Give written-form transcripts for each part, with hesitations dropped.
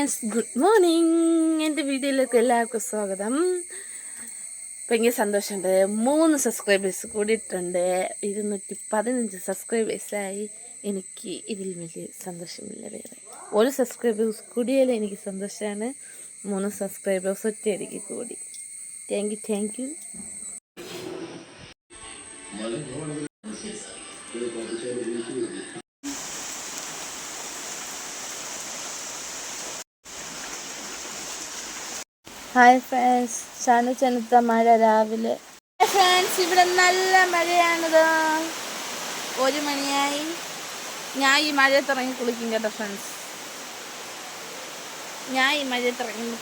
Friends, good morning. എൻ്റെ വീഡിയോയിലേക്ക് എല്ലാവർക്കും സ്വാഗതം. ഭയങ്കര സന്തോഷമുണ്ട്. 3 സബ്സ്ക്രൈബേഴ്സ് കൂടിയിട്ടുണ്ട്. 215 സബ്സ്ക്രൈബേഴ്സായി. എനിക്ക് ഇതിൽ വലിയ സന്തോഷമില്ല. വേറെ ഒരു സബ്സ്ക്രൈബേഴ്സ് കൂടിയാലും എനിക്ക് സന്തോഷമാണ്. 3 സബ്സ്ക്രൈബേഴ്സ് ഒറ്റയടിക്ക് കൂടി. Thank you. ഹായ് ഫ്രണ്ട്സ്, ചനുത്ത മഴ രാവിലെ. ഫ്രണ്ട്സ്, ഇവിടെ നല്ല മഴയാണിത്. 1 മണിയായി. ഞാൻ ഈ മഴയത്തിറങ്ങി കുളിക്കും കേട്ടോ ഫ്രണ്ട്സ്.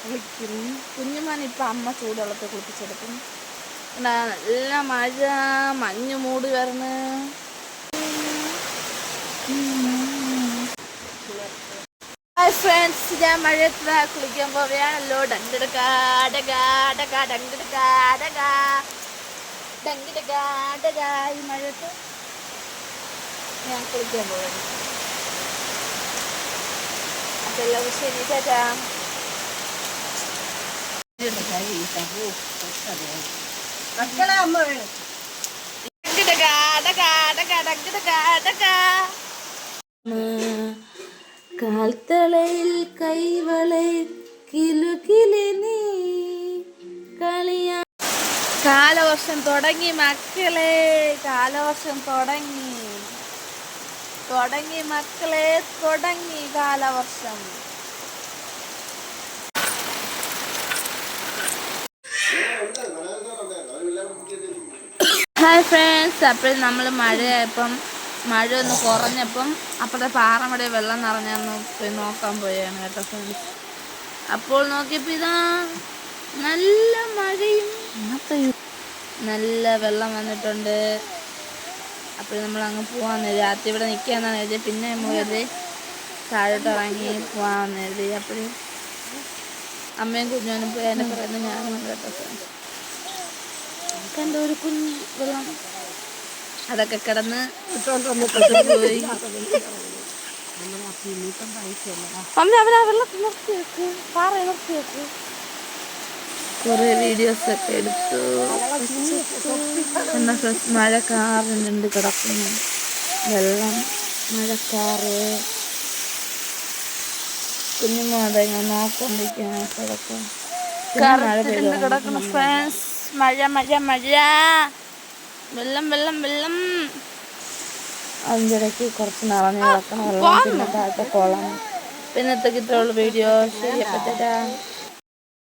കുളിക്കും. കുഞ്ഞുമാൻ ഇപ്പം അമ്മ ചൂടുവെള്ളത്തിൽ കുളിപ്പിച്ചെടുക്കും. നല്ല മഴ, മഞ്ഞ് മൂടി വരുന്നു. ഫ്രണ്ട്സ്, ഞാൻ മഴയത്ത് കുളിക്കാൻ പോവുകയാണല്ലോ. ഈ മഴയത്ത് ഞാൻ കുളിക്കാൻ പോവുകയാണ്. അപ്പം എല്ലാവരും ശരി, ചേട്ടാ. കാൽത്തളയിൽ കൈവളை കിലുകിലിനി കളിയാ. കാലവർഷം തുടങ്ങി മക്കളെ, കാലവർഷം തുടങ്ങി മക്കളെ, തുടങ്ങി കാലവർഷം. ഹായ് ഫ്രണ്ട്സ്, അപ്പോൾ നമ്മൾ മഴ ഒന്ന് കുറഞ്ഞപ്പം അപ്പോഴത്തെ പാറമട വെള്ളം നിറഞ്ഞൊന്ന് പോയി നോക്കാൻ പോയാണ് കേട്ടോ ഫ്രണ്ട്സ്. അപ്പോൾ നോക്കിയപ്പോൾ ഇതാ നല്ല മഴയും നല്ല വെള്ളം വന്നിട്ടുണ്ട്. അപ്പോൾ നമ്മൾ അങ്ങ് പോകാമെന്ന് എഴുതി. രാത്രി ഇവിടെ നിൽക്കാമെന്നാണ് എഴുതിയത്. പിന്നെ നമ്മൾ എഴുതി താഴോട്ട് ഇറങ്ങി പോകാമെന്ന് എഴുതി. അപ്പോൾ അമ്മയും കുഞ്ഞോനും പോയി അതിനെ പറയുന്നത് ഞാനും കേട്ടോ ഫ്രണ്ട്സ്. കണ്ട ഒരു കുഞ്ഞ് വെള്ളം അതൊക്കെ കിടന്ന് പോയി. അമ്മ അവനാ വെള്ളത്തിൽ നിർത്തിയേക്ക്, പാറ നിർത്തിയേക്ക്. കുറെ വീഡിയോസൊക്കെ എടുത്തു. എന്നാ മഴക്കാറുണ്ട് കിടക്കുന്നു. വെള്ളം, മഴക്കാറ്. കുഞ്ഞുമോടെ ഞാൻ നോക്കൊണ്ടിരിക്കുകയാണ്. കിടക്കും മഴ പെയ്ത് കിടക്കുന്നു ഫ്രണ്ട്സ്. മഴ വെള്ളം. അതിൻ്റെ ഇടയ്ക്ക് കുറച്ച് നിറഞ്ഞ് കിടക്കണം വെള്ളം. പിന്നെ താഴത്തെ കുളം. പിന്നത്തെ ഇത്രയുള്ള വീഡിയോ. ശരി, അപ്പം